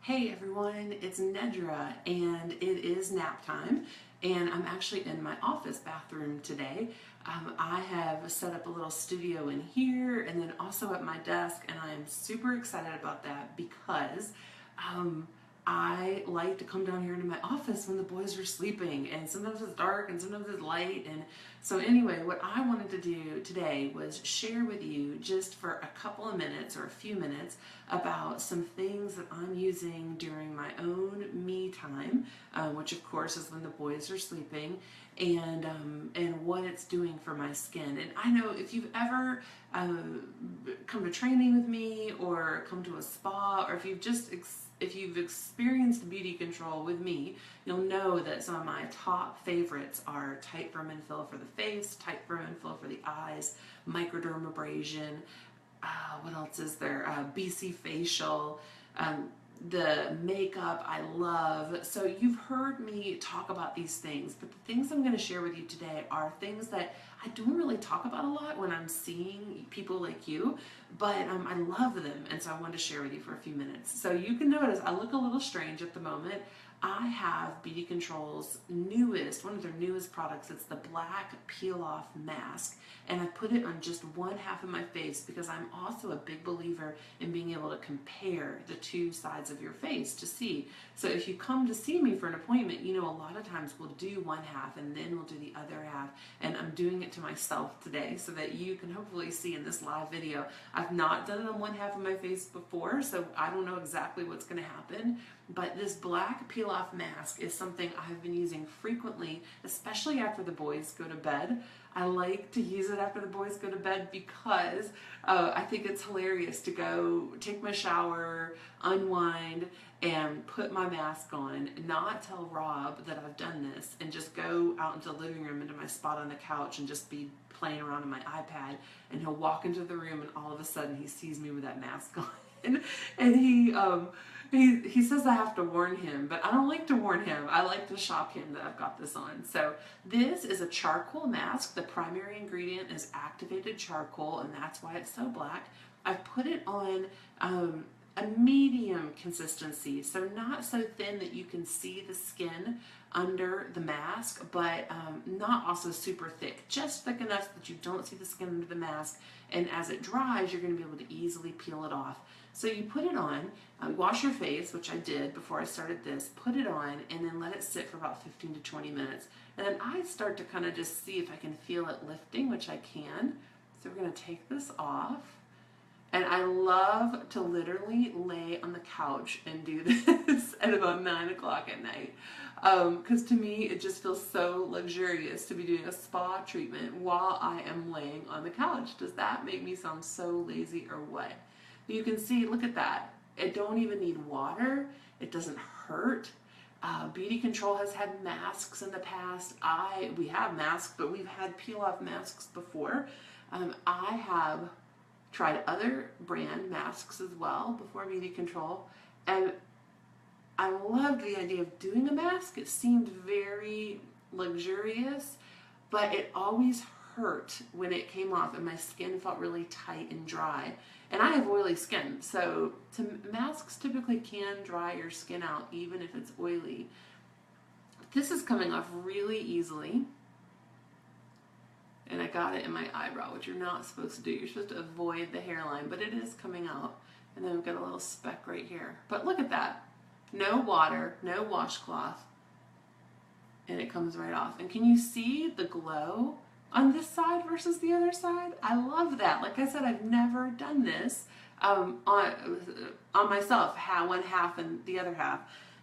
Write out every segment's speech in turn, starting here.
Hey everyone, it's Nedra and it is nap time and I'm actually in my office bathroom today. I have set up a little studio in here and then also at my desk, and I am super excited about that because I like to come down here into my office when the boys are sleeping, and sometimes it's dark and sometimes it's light. And so anyway, what I wanted to do today was share with you just for a couple of minutes or a few minutes about some things that I'm using during my own me time, which of course is when the boys are sleeping, and what it's doing for my skin. And I know if you've ever come to training with me or come to a spa, or if you've experienced beauty control with me, you'll know that some of my top favorites are tight firm and fill for the face, tight firm and fill for the eyes, microdermabrasion. What else is there? BC facial. The makeup I love. So you've heard me talk about these things, but the things I'm going to share with you today are things that I don't really talk about a lot when I'm seeing people like you, but I love them, and so I wanted to share with you for a few minutes. So you can notice I look a little strange at the moment. I have Beauty Control's one of their newest products. It's the black peel-off mask, and I put it on just one half of my face because I'm also a big believer in being able to compare the two sides of your face to see. So if you come to see me for an appointment, you know, a lot of times we'll do one half and then we'll do the other half, and I'm doing it to myself today so that you can hopefully see in this live video. I've not done it on one half of my face before, so I don't know exactly what's going to happen. But this black peel-off mask is something I've been using frequently, especially after the boys go to bed. I like to use it after the boys go to bed because I think it's hilarious to go take my shower, unwind, and put my mask on, not tell Rob that I've done this, and just go out into the living room, into my spot on the couch, and just be playing around on my iPad. And he'll walk into the room and all of a sudden he sees me with that mask on. And he says I have to warn him, but I don't like to warn him. I like to shock him that I've got this on. So this is a charcoal mask. The primary ingredient is activated charcoal, and that's why it's so black. I've put it on a medium consistency, so not so thin that you can see the skin under the mask, but not also super thick, just thick enough that you don't see the skin under the mask, and as it dries you're going to be able to easily peel it off. So you put it on, wash your face, which I did before I started this, put it on, and then let it sit for about 15 to 20 minutes. And then I start to kind of just see if I can feel it lifting, which I can. So we're going to take this off. And I love to literally lay on the couch and do this at about 9 o'clock at night. Because to me, it just feels so luxurious to be doing a spa treatment while I am laying on the couch. Does that make me sound so lazy or what? You can see, look at that. It don't even need water. It doesn't hurt. Beauty Control has had masks in the past. We have masks, but we've had peel-off masks before. I have tried other brand masks as well before Beauty Control, and I loved the idea of doing a mask. It seemed very luxurious, but it always hurt when it came off and my skin felt really tight and dry. And I have oily skin, so masks typically can dry your skin out even if it's oily. This is coming off really easily. And I got it in my eyebrow, which you're not supposed to do. You're supposed to avoid the hairline, but it is coming out. And then we've got a little speck right here. But look at that. No water, no washcloth, and it comes right off. And can you see the glow on this side versus the other side? I love that. Like I said, I've never done this on myself, one half and the other half.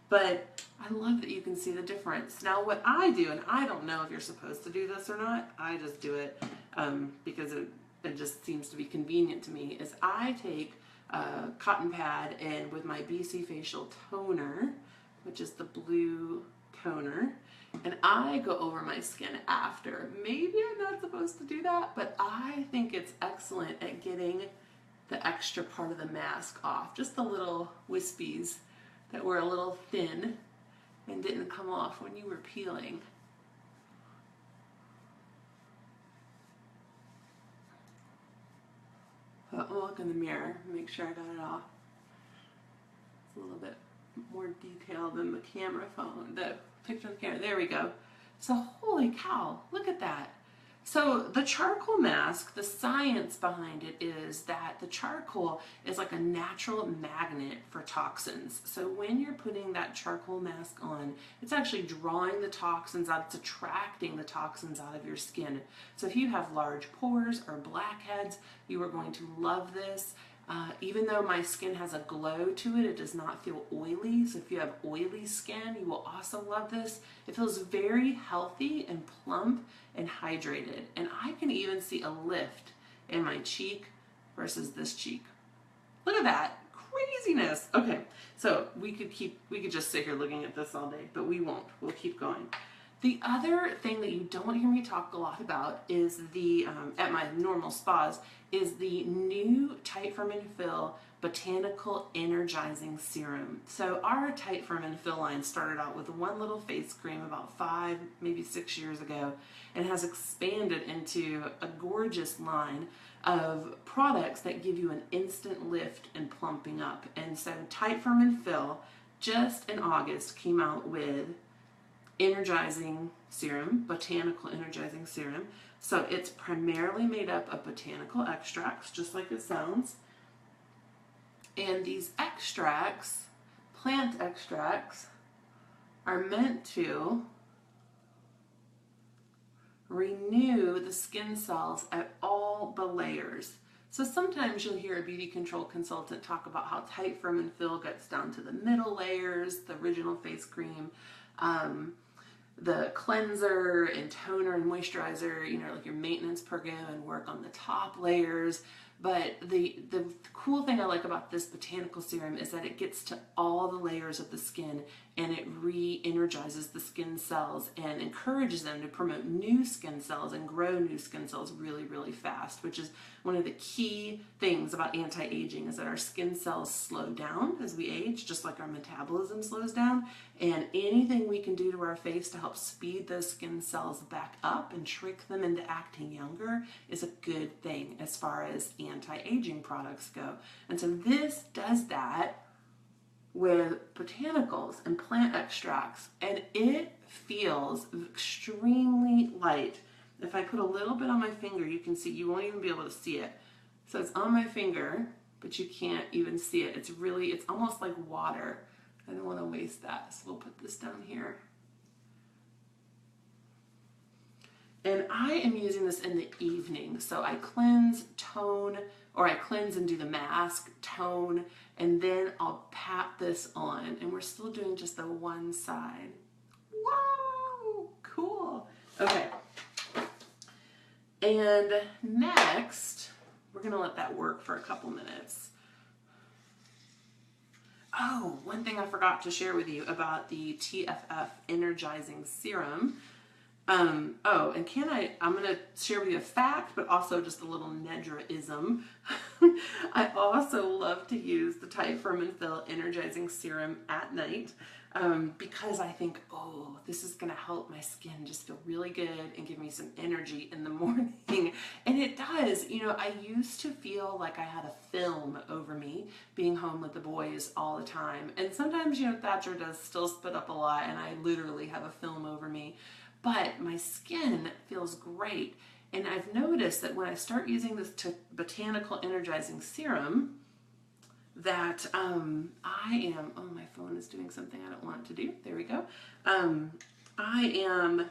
But I love that you can see the difference. Now what I do, and I don't know if you're supposed to do this or not, I just do it because it just seems to be convenient to me, is I take a cotton pad and with my BC facial toner, which is the blue toner, and I go over my skin after. Maybe I'm not supposed to do that, but I think it's excellent at getting the extra part of the mask off, just the little wispies that were a little thin and didn't come off when you were peeling. I'll look in the mirror, make sure I got it off. It's a little bit more detail than the camera phone, the picture of the camera. There we go. So holy cow, look at that. So the charcoal mask, the science behind it is that the charcoal is like a natural magnet for toxins. So when you're putting that charcoal mask on, it's actually drawing the toxins out, it's attracting the toxins out of your skin. So if you have large pores or blackheads, you are going to love this. Even though my skin has a glow to it, it does not feel oily. So if you have oily skin, you will also love this. It feels very healthy and plump and hydrated. And I can even see a lift in my cheek versus this cheek. Look at that craziness. Okay, so we could just sit here looking at this all day, but we won't. We'll keep going. The other thing that you don't hear me talk a lot about is the, at my normal spas, is the new Tight Firm and Fill Botanical Energizing Serum. So our Tight Firm and Fill line started out with one little face cream about 5, maybe 6 years ago, and has expanded into a gorgeous line of products that give you an instant lift and plumping up. And so Tight Firm and Fill just in August came out with energizing serum, botanical energizing serum. So it's primarily made up of botanical extracts, just like it sounds. And these extracts, plant extracts, are meant to renew the skin cells at all the layers. So sometimes you'll hear a beauty control consultant talk about how Tight Firm and Fill gets down to the middle layers, the original face cream, the cleanser and toner and moisturizer, you know, like your maintenance program, and work on the top layers. But the cool thing I like about this botanical serum is that it gets to all the layers of the skin, and it re-energizes the skin cells and encourages them to promote new skin cells and grow new skin cells really, really fast, which is one of the key things about anti-aging, is that our skin cells slow down as we age, just like our metabolism slows down. And anything we can do to our face to help speed those skin cells back up and trick them into acting younger is a good thing as far as anti-aging products go. And so this does that with botanicals and plant extracts, and it feels extremely light. If I put a little bit on my finger, you can see, you won't even be able to see it. So it's on my finger, but you can't even see it. It's almost like water. I don't want to waste that, so we'll put this down here. And I am using this in the evening. So I cleanse, tone, or I cleanse and do the mask, tone, and then I'll pat this on. And we're still doing just the one side. Whoa, cool. Okay. And next, we're gonna let that work for a couple minutes. Oh, one thing I forgot to share with you about the TFF Energizing Serum. And I'm going to share with you a fact, but also just a little Nedra-ism. I also love to use the Tight Firm and Fill Energizing Serum at night because I think, oh, this is going to help my skin just feel really good and give me some energy in the morning. And it does. You know, I used to feel like I had a film over me being home with the boys all the time. And sometimes, you know, Thatcher does still spit up a lot, and I literally have a film over me. But my skin feels great. And I've noticed that when I start using this botanical energizing serum, that oh, my phone is doing something I don't want it to do. There we go. I am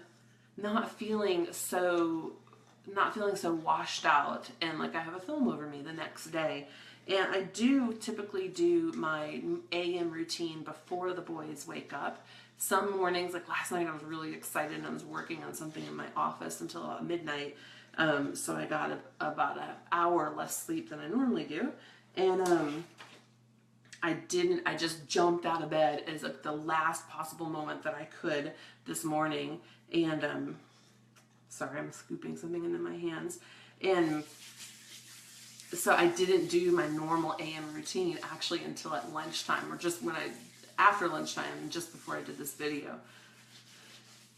not feeling so washed out and like I have a film over me the next day. And I do typically do my AM routine before the boys wake up. Some mornings, like last night, I was really excited and I was working on something in my office until about midnight. So I got about an hour less sleep than I normally do. And I just jumped out of bed as like the last possible moment that I could this morning. And sorry, I'm scooping something into my hands. And so I didn't do my normal AM routine actually until at lunchtime, or just after lunchtime, just before I did this video.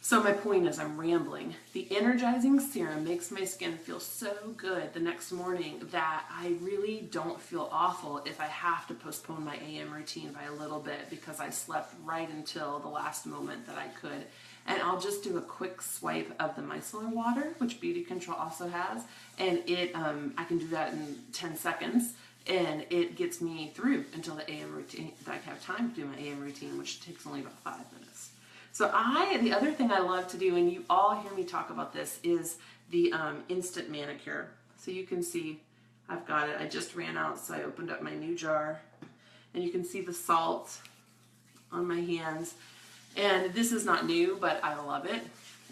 So my point is, I'm rambling. The energizing serum makes my skin feel so good the next morning that I really don't feel awful if I have to postpone my AM routine by a little bit because I slept right until the last moment that I could. And I'll just do a quick swipe of the micellar water, which Beauty Control also has, and I can do that in 10 seconds, and it gets me through until the AM routine, that I have time to do my AM routine, which takes only about 5 minutes. So the other thing I love to do, and you all hear me talk about this, is the instant manicure. So you can see I've got it. I just ran out, so I opened up my new jar, and you can see the salt on my hands. And this is not new, but I love it,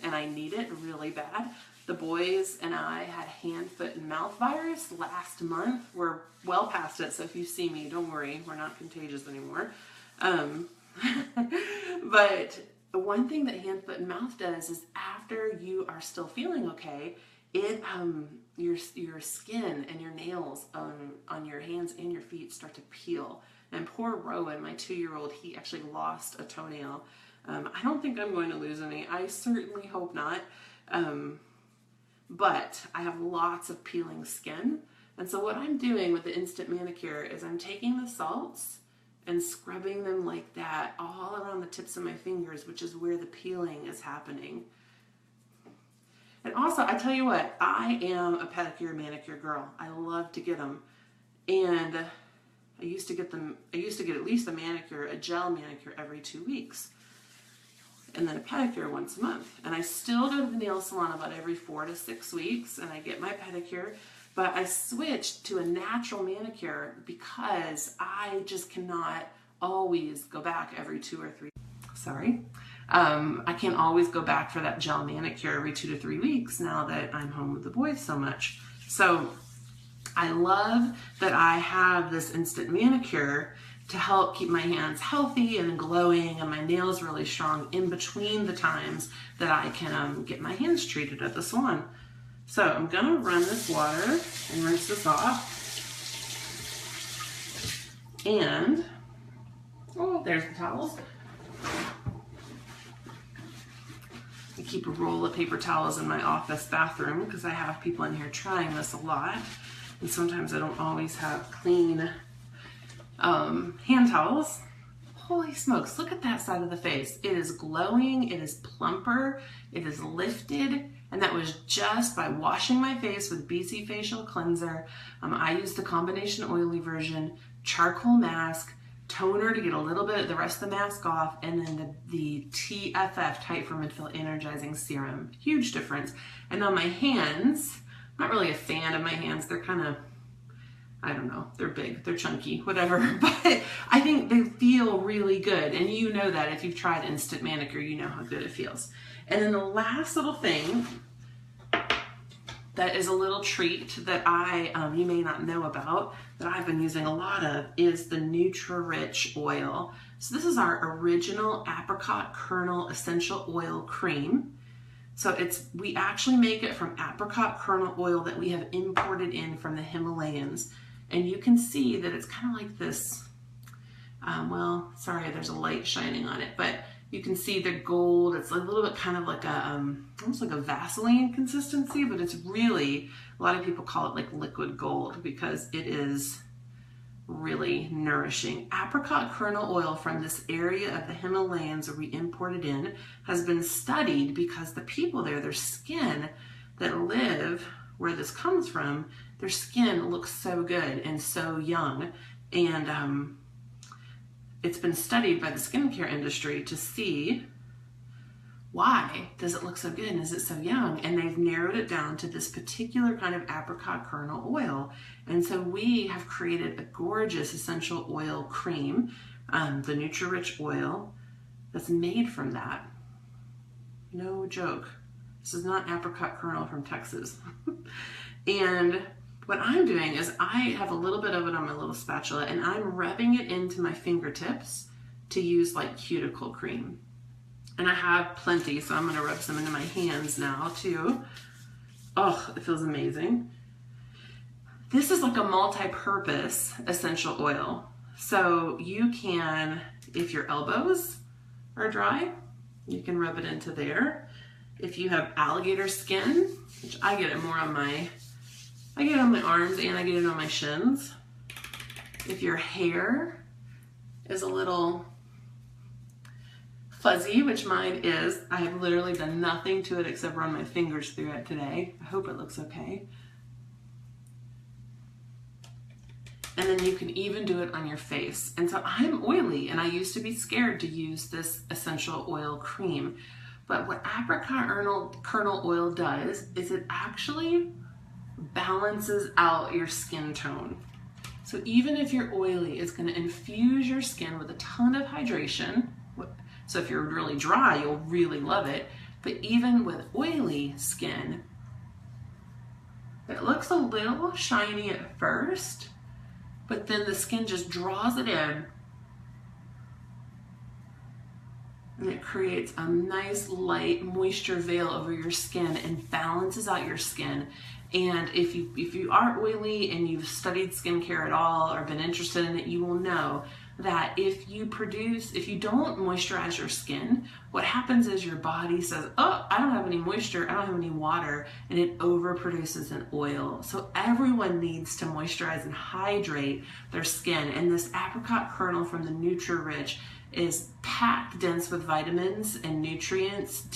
and I need it really bad. The boys and I had hand, foot, and mouth virus last month. We're well past it, so if you see me, don't worry, we're not contagious anymore. But one thing that hand, foot, and mouth does is after you are still feeling okay, it your skin and your nails on your hands and your feet start to peel. And poor Rowan, my 2-year-old, he actually lost a toenail. I don't think I'm going to lose any. I certainly hope not. But I have lots of peeling skin. And so what I'm doing with the instant manicure is I'm taking the salts and scrubbing them like that all around the tips of my fingers, which is where the peeling is happening. And also, I tell you what, I am a pedicure manicure girl. I love to get them. And I used to get at least a manicure, a gel manicure every 2 weeks. And then a pedicure once a month. And I still go to the nail salon about every 4 to 6 weeks, and I get my pedicure. But I switched to a natural manicure because I just cannot always go back every 2 or 3. Sorry. I can't always go back for that gel manicure every 2 to 3 weeks now that I'm home with the boys so much. So I love that I have this instant manicure to help keep my hands healthy and glowing and my nails really strong in between the times that I can get my hands treated at the salon. So I'm gonna run this water and rinse this off. And, oh, there's the towels. I keep a roll of paper towels in my office bathroom because I have people in here trying this a lot. And sometimes I don't always have clean hand towels. Holy smokes, look at that side of the face. It is glowing, it is plumper, it is lifted, and that was just by washing my face with BC Facial Cleanser. I used the combination oily version, charcoal mask, toner to get a little bit of the rest of the mask off, and then the TFF, Tight Firm and Fill Energizing Serum. Huge difference. And on my hands, I'm not really a fan of my hands. They're kind of, I don't know, they're big, they're chunky, whatever, but I think they feel really good. And you know that if you've tried instant manicure, you know how good it feels. And then the last little thing that is a little treat that you may not know about, that I've been using a lot of, is the NutriRich oil. So this is our original apricot kernel essential oil cream. So we actually make it from apricot kernel oil that we have imported in from the Himalayas. And you can see that it's kind of like this, well, sorry, there's a light shining on it, but you can see the gold. It's a little bit kind of like almost like a Vaseline consistency, but it's really, a lot of people call it like liquid gold because it is really nourishing. Apricot kernel oil from this area of the Himalayas where we imported in has been studied because the people there, their skin that live where this comes from, their skin looks so good and so young. And it's been studied by the skincare industry to see why does it look so good and is it so young? And they've narrowed it down to this particular kind of apricot kernel oil. And so we have created a gorgeous essential oil cream, the NutriRich oil, that's made from that. No joke. This is not apricot kernel from Texas. And what I'm doing is I have a little bit of it on my little spatula and I'm rubbing it into my fingertips to use like cuticle cream. And I have plenty, so I'm gonna rub some into my hands now too. Oh, it feels amazing. This is like a multi-purpose essential oil. So you can, if your elbows are dry, You can rub it into there. If you have alligator skin, which I get it more on I get it on my arms and I get it on my shins. If your hair is a little fuzzy, which mine is, I have literally done nothing to it except run my fingers through it today. I hope it looks okay. And then you can even do it on your face. And so I'm oily and I used to be scared to use this essential oil cream. But what apricot kernel oil does is it actually balances out your skin tone. So even if you're oily, it's going to infuse your skin with a ton of hydration. So if you're really dry, you'll really love it. But even with oily skin, it looks a little shiny at first, but then the skin just draws it in and it creates a nice light moisture veil over your skin and balances out your skin. And if you are oily and you've studied skincare at all or been interested in it, you will know that if you don't moisturize your skin, what happens is your body says, oh, I don't have any moisture, I don't have any water, and it overproduces an oil. So everyone needs to moisturize and hydrate their skin. And this apricot kernel from the NutriRich is packed dense with vitamins and nutrients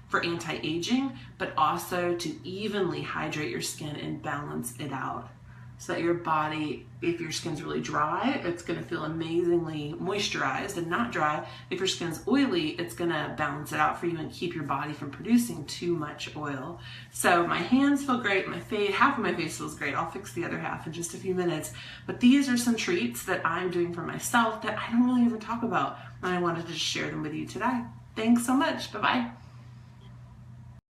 for anti-aging, but also to evenly hydrate your skin and balance it out. So that your body, if your skin's really dry, it's going to feel amazingly moisturized, and not dry. If your skin's oily, it's going to balance it out for you and keep your body from producing too much oil. So my hands feel great, half of my face feels great. I'll fix the other half in just a few minutes. But these are some treats that I'm doing for myself that I don't really ever talk about, and I wanted to share them with you today. Thanks so much. Bye-bye.